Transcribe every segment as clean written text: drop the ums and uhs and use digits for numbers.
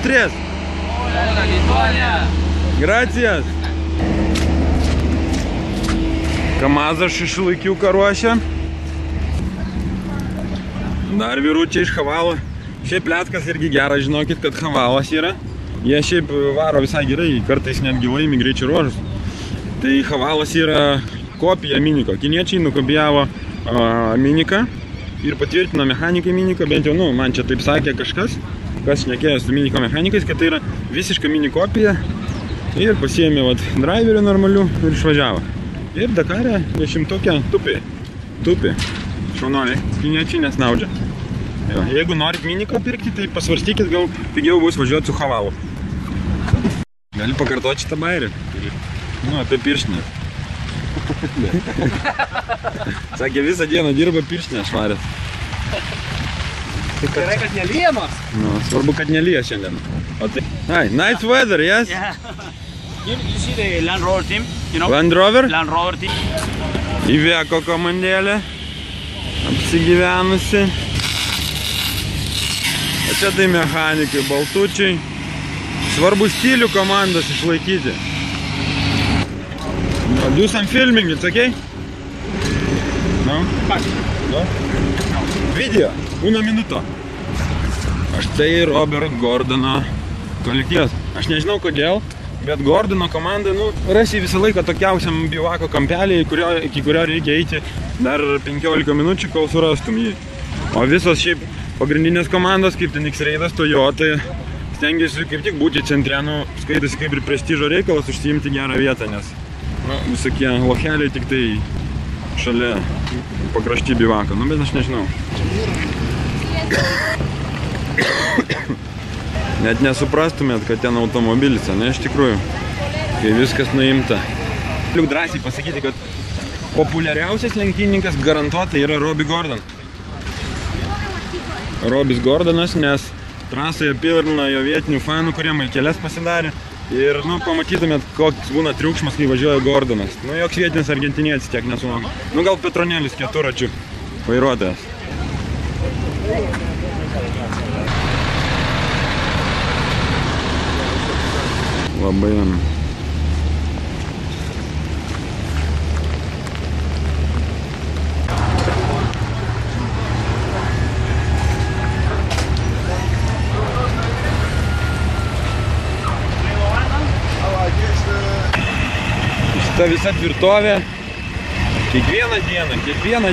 tres. Gracias. Kamazas šašlykiuką ruošia. Dar vyručiai iš Havalo. Šiaip pletkas irgi geras, žinokit, kad Havalas yra. Jie šiaip varo visai gerai, kartais netgi laimi greičio ruožus. Tai Havalas yra kopija Miniko. Kiniečiai nukopijavo Miniką ir patvirtino mechanikai Miniką, bent jau, man čia taip sakė kažkas, kas šnekėjo su Miniko mechanikais, kad tai yra visiška Mini kopija. Ir pasiėmė driverį normalių ir išvažiavo. Ir Dakare 10-tukę tupi. Šaunoliai, kiniečiai nesnaudžia. Jeigu norit Miniko pirkti, tai pasvarstykit, gal pigiau bus važiuoti su Havalu. Gali pakartoti šitą bairį. Apie pirštinę. Sakė, visą dieną dirba pirštinę švarės. Gerai, kad nelyja nors. Svarbu, kad nelyja šiandien. Hi, nice weather, yes? Yeah. You see the Land Rover team, you know? Land Rover? Land Rover team. Įveko komandėlė. Apsigyvenusi. O čia tai mechanikai, baltučiai. Svarbu stilių komandos išlaikyti. Do some filming, it's okay? No? No? Video, 1 minuto. Aš tai Robert Gordono kolektyvas. Aš nežinau kodėl, bet Gordono komanda, rasi visą laiką tokiausiam bivako kampelį, iki kurio reikia eiti dar 15 minučių, kol surastum jį. O visos šiaip pagrindinės komandos, kaip ten X-Raidas, Toyota, stengiasi kaip tik būti centre, skaitasi kaip ir prestižo reikalas užsiimti gerą vietą, nes visokie locheliai tik tai šalia pakrašty bivako, bet aš nežinau. Net nesuprastumėt, kad ten automobilis, ne, iš tikrųjų, kai viskas nuimta. Liuk drąsiai pasakyti, kad populiariausias lenktynininkas garantuotai yra Robbie Gordon. Robis Gordonas, nes trasoje pilna jo vietinių fanų, kurie malkeles pasidarė. Ir, pamatytumėt, koks būna triukšmas, kai važiuoja Gordonas. Joks vietinis argentinietis tiek nesulaukia. Gal Petronėlis keturačių vairuotojas. Labai šita visa tvirtovė kiekvieną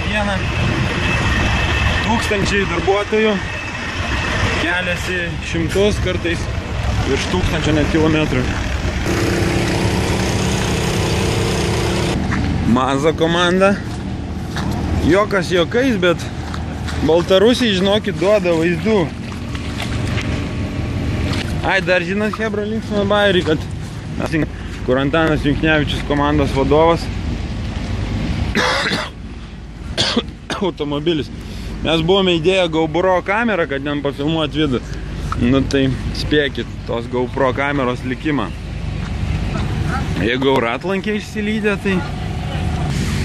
dieną tūkstančiai darbuotojų keliasi šimtus, kartais virš 1000 net kilometrų. Maza komanda. Jokas jokais, bet Baltarusiai, žinokit, duoda vaizdų. Dar žinot, hebra, linksmą bairį, kad kur Antanas Junknevičius komandos vadovas. Automobilis. Mes buvome įdėję GoPro kamerą, kad ten pafilmuot vidų. Tai spėkit tos GoPro kameros likimą. Jeigu ratlankiai išsilydė, tai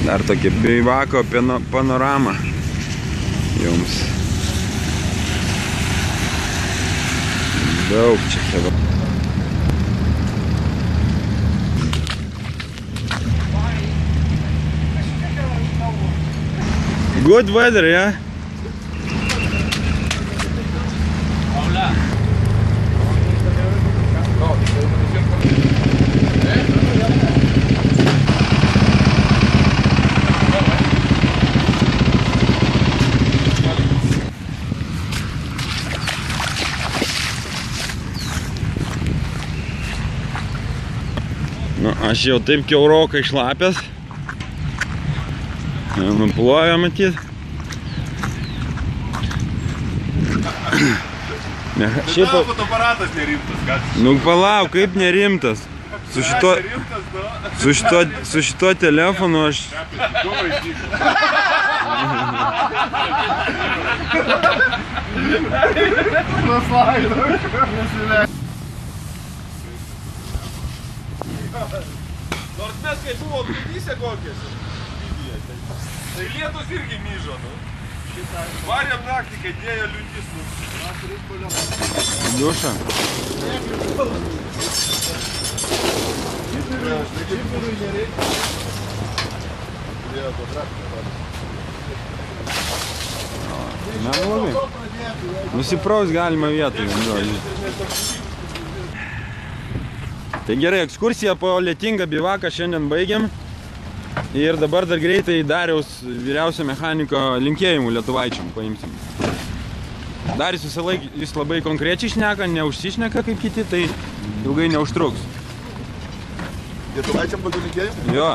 dar tokia bivako panorama jums. Daug čia savo. Good weather, yeah? Hola. Aš jau taip kiaurokai šlapęs. Nuplovė matyt. Šiaip fotoaparatas nerimtas, ką? Palauk, kaip nerimtas. Su šito telefonu aš... Nors mes kai buvo kaidyse kokias, tai lietus irgi myžo, Varėm naktį, kai dėjo liūtis. Duša. Neblogai. Nusipraus galima vietoj. Tai gerai, ekskursiją po lietingą bivaką šiandien baigiam. Ir dabar dar greitai Dariaus vyriausio mechaniko linkėjimų lietuvaičiam paimsim. Darius visą laiką, jis labai konkrečiai šneka, neužsišneka kaip kiti, tai ilgai neužtruks. Lietuvaičiam kokių linkėjimų? Jo.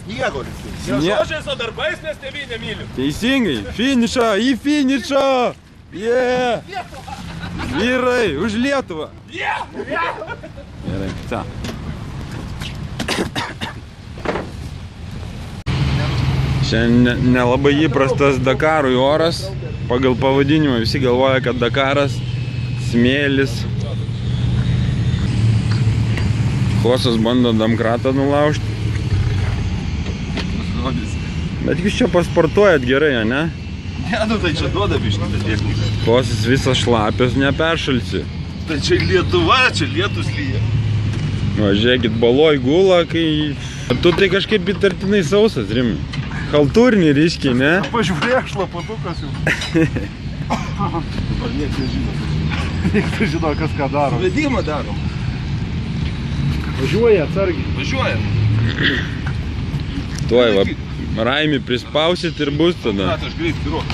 Sniego linkėjimų. Žodžiai su darbais, nes tėvynę myliu. Teisingai, finišą, į finišą! Yeah! Vyrai, už Lietuvą! Gerai, ta. Šiandien nelabai įprastas Dakarui oras. Pagal pavadinimą visi galvoja, kad Dakaras, smėlis. Kosas bando domkratą nulaužti. Bet jūs čia pasportuojat gerai, ne? Ne, nu tai čia duoda biškį tą techniką. Kosas visas šlapios, neperšalsi. Tai čia Lietuva, čia lietus lyja. Va, žiūrėkit, baloj gula, kai... Tu tai kažkaip įtartinai sausas, Rimi. Haltūrinį ryškiai, ne? Pažiūrėk, šlaputukas jau. Dabar nieks nežino. Nieks nežino, kas ką daro. Vedimą darom. Važiuoja atsargiai. Važiuoja. Tuoj, va, Raimį prispausit ir bus tada. Na, tai aš greit piruoju.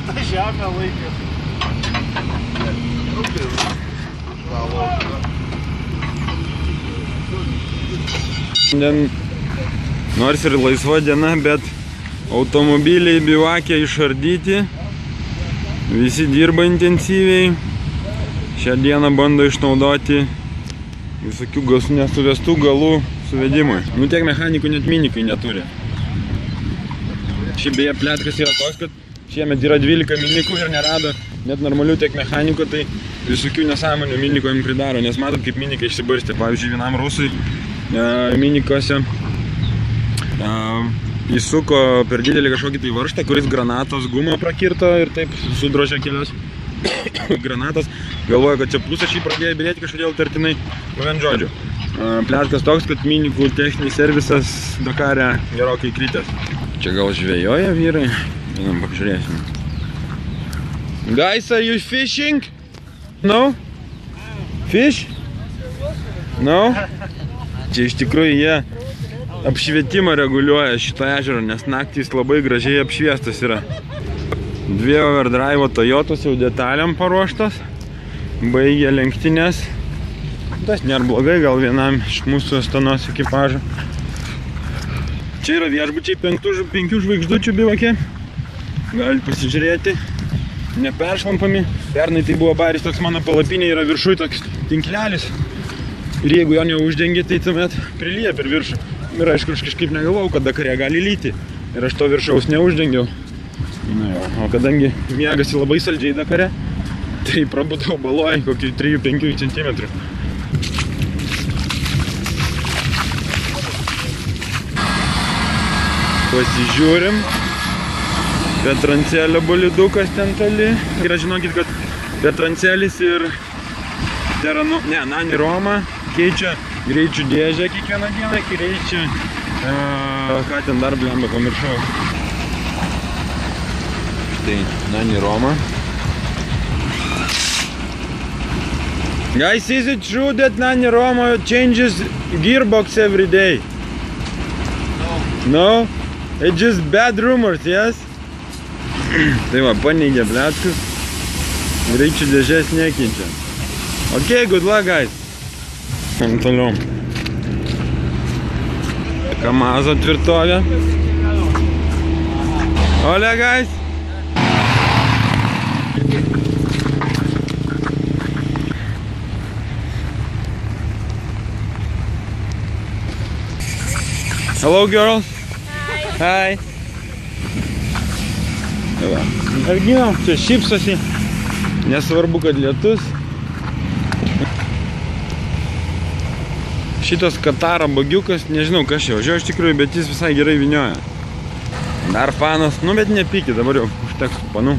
Ta žemė laikė. Šiandien nors ir laisva diena, bet automobiliai bivakė išardyti. Visi dirba intensyviai. Šią dieną bando išnaudoti visokių nesuvestų galų suvedimui. Nu tiek mechanikų net minikai neturi. Šiaip beje pletkas yra toks, kad šiemet yra 12 minikų ir nerado net normalių tiek mechanikų, tai visokių nesąmonių minikomis pridaro, nes matot kaip minikai išsibarstė. Pavyzdžiui, vienam rusui minikose įsuko per didelį kažkokį tai varžtą, kuris granatos gumą prakirto ir taip sudrožė kelias granatas. Galvoja, kad čia pusą šį pradėjo bėrėti kažkodėl tartinai. Vien žodžiu. Pletkas toks, kad minikų techninis servisas Dakare gerokai kritęs. Čia gal žvejoja vyrai? Vienam pažiūrėsim. Guys, are you fishing? No? Fish? No? Čia iš tikrųjų jie apšvietimą reguliuoja šitą ežerą, nes naktys labai gražiai apšviestas yra. 2 overdrive Toyotos jau detaliam paruoštas. Baigė lenktynės. Tas nėra blogai, gal vienam iš mūsų Astanos ekipažo. Čia yra viešbučiai 5 žvaigždučių bivake. Galite pasižiūrėti. Neperšlampami. Pernai tai buvo baris toks mano palapinė, yra viršui toks tinklelis. Ir jeigu jo neuždengi, tai tuomet prilyja per viršų. Ir aišku, aš kažkaip negalvau, kad Dakare gali lyti. Ir aš to viršaus neuždengiau. O kadangi miegasi labai saldžiai Dakare, tai prabudau baloj kokį 3-5 cm. Pasižiūrim. Petrancelio bolidukas ten toli. Ir žinokit, kad Petrancelis ir Nani Roma keičia greičių dėžę kiekvieną dieną, keičia, ką ten dar blemba pamiršau. Štai Nani Roma. Guys, is it true that Nani Roma changes gearbox every day? No? It's just bad rumors, yes? Tai va, paneigė pletkus. Greičių dėžės nekeičia. Okay, good luck, guys. Toliau. Kamazo tvirtovė. Ole, guys. Hello, girls. Hi. Mergina, čia šypsosi. Nesvarbu, kad lietus. Šitas Kataro bagiukas, nežinau kas čia važiuoja iš tikrųjų, bet jis visai gerai vynioja. Dar fanas, nu bet nepykit, dabar jau užteks panų.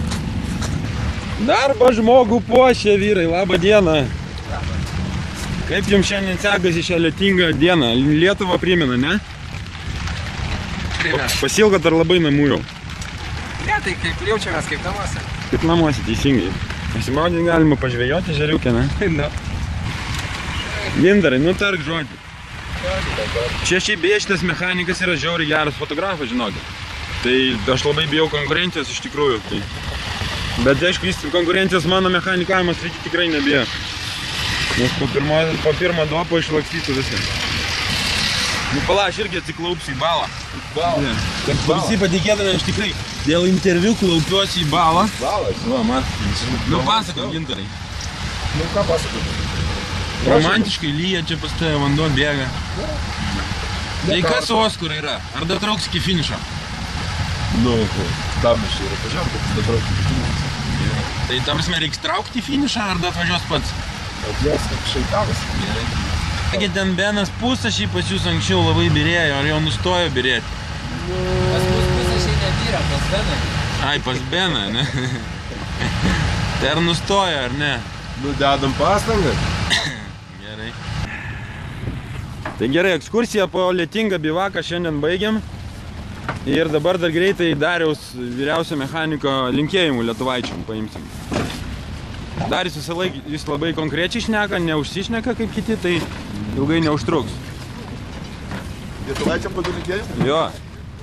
Darbą žmogų puošia vyrai, labą dieną. Kaip jums šiandien sekasi šią lietingą dieną? Lietuvą primena, ne? Primena. Pasilgot ar labai namų jau? Ne, tai kaip jaučiamės kaip namuose. Kaip namuose, teisingai. Pasimaudyti galima pažvejoti žeriukę, ne? Na. Gintarai, nutark žodį. Čia šiaip beje šitas mechanikas yra žiauriai geras fotografas, žinokit. Tai aš labai bijau konkurencijos iš tikrųjų. Tai. Bet aišku, jis konkurencijos mano mechanikavimo srity tikrai nebijo. Nes po pirmo dopo išlakstytų viską. Nu pala, aš irgi atsiklaupsiu į balą. Balą? Kad visi patikėtume, aš tikrai dėl interviu klaupiuosi į balą. Balas? Va, matai. Nu pasakok, Gintarai. Nu ką pasakoti? Romantiškai lyja, čia pas tave vanduo bėga. Tai kas su Oskaru yra? Ar datrauks iki finišo? Nu, damas čia yra pažiūrėt, kad datrauks iki finišo. Tai tam prasme reiks traukti į finišą ar atvažiuos pats? Atlies kaip šaitavas. Gerai. Taigi ten Benas pusašiai pas jūs anksčiau labai birėjo, ar jau nustojo birėti? Pas mus pusašiai nebyra, pas Beną. Ai, pas Beną, ne? Tai ar nustojo, ar ne? Nu, dedam pastangą. Gerai. Tai gerai, ekskursiją po lietingą bivaką šiandien baigiam. Ir dabar dar greitai Dariaus vyriausio mechaniko linkėjimų lietuvaičiam paimsim. Darius visą laiką, jis labai konkrečiai šneka, neužsišneka kaip kiti, tai ilgai neužtruks. Lietuvaičiam padalinkėjim? Jo.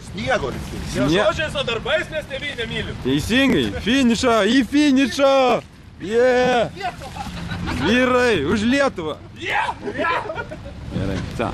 Sniego linkėjim. Žodžiai su darbais, nes tėvynę mylim. Teisingai, finišą, į finišą! Yeah! Vyrai, už Lietuvą! Gerai, ta.